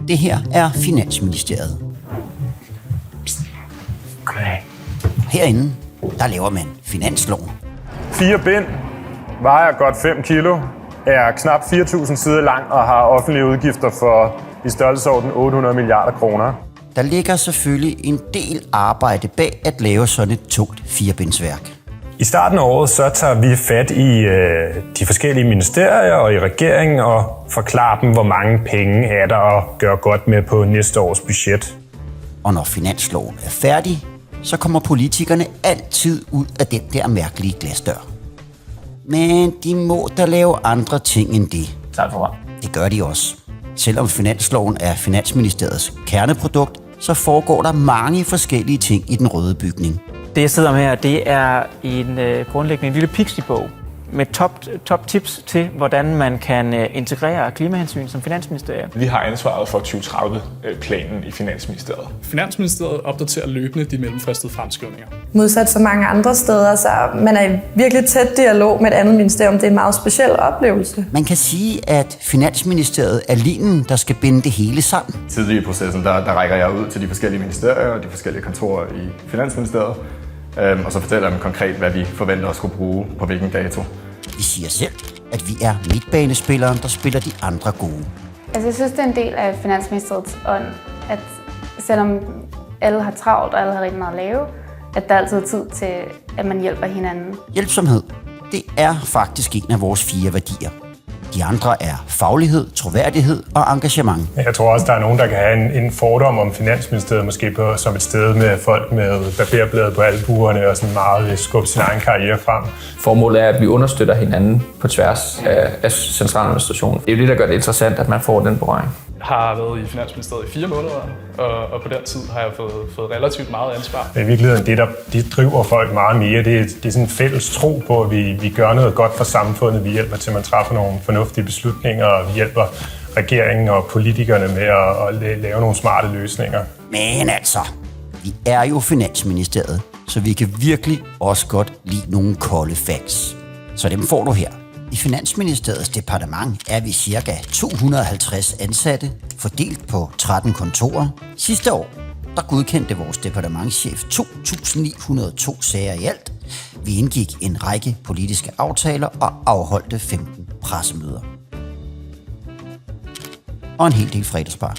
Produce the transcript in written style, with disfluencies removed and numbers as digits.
Det her er Finansministeriet. Okay. Herinde, der laver man finansloven. 4 bind, vejer godt 5 kilo, er knap 4.000 sider lang og har offentlige udgifter for i størrelsesorden 800 milliarder kroner. Der ligger selvfølgelig en del arbejde bag at lave sådan et tungt 4-bindsværk. I starten af året så tager vi fat i de forskellige ministerier og i regeringen og forklarer dem, hvor mange penge er der at gøre godt med på næste års budget. Og når finansloven er færdig, så kommer politikerne altid ud af den der mærkelige glasdør. Men de må da lave andre ting end det. Tak for Det gør de også. Selvom finansloven er Finansministeriets kerneprodukt, så foregår der mange forskellige ting i den røde bygning. Det, jeg sidder med her, det er grundlæggende en lille pixie-bog med top tips til, hvordan man kan integrere klimahensyn som finansministerium. Vi har ansvaret for 2030-planen i Finansministeriet. Finansministeriet opdaterer løbende de mellemfristede fremskrivninger. Modsat så mange andre steder, så man er i virkelig tæt dialog med et andet ministerium. Det er en meget speciel oplevelse. Man kan sige, at Finansministeriet er linen, der skal binde det hele sammen. Tidligere i processen, der rækker jeg ud til de forskellige ministerier og de forskellige kontorer i Finansministeriet. Og så fortæller jeg dem konkret, hvad vi forventer at skulle bruge på hvilken dato. Vi siger selv, at vi er midtbanespilleren, der spiller de andre gode. Altså, jeg synes, det er en del af Finansministeriets ånd, at selvom alle har travlt og alle har rigtig meget at lave, at der altid er tid til, at man hjælper hinanden. Hjælpsomhed, det er faktisk en af vores 4 værdier. De andre er faglighed, troværdighed og engagement. Jeg tror også, der er nogen, der kan have en fordom om Finansministeriet, måske som et sted med folk med barberbladet på albuerne og sådan meget skubbe sin egen karriere frem. Formålet er, at vi understøtter hinanden på tværs af centraladministrationen. Det er jo det, der gør det interessant, at man får den berøring. Jeg har været i Finansministeriet i 4 måneder, og på den tid har jeg fået relativt meget ansvar. I virkeligheden, det driver folk meget mere. Det er sådan en fælles tro på, at vi gør noget godt for samfundet. Vi hjælper til, at man træffer nogle fornuftige beslutninger, og vi hjælper regeringen og politikerne med at lave nogle smarte løsninger. Men altså, vi er jo Finansministeriet, så vi kan virkelig også godt lide nogle kolde facts. Så dem får du her. I Finansministeriets departement er vi ca. 250 ansatte, fordelt på 13 kontorer. Sidste år, der godkendte vores departementschef 2.902 sager i alt. Vi indgik en række politiske aftaler og afholdte 15 pressemøder. Og en hel del fredagsbar.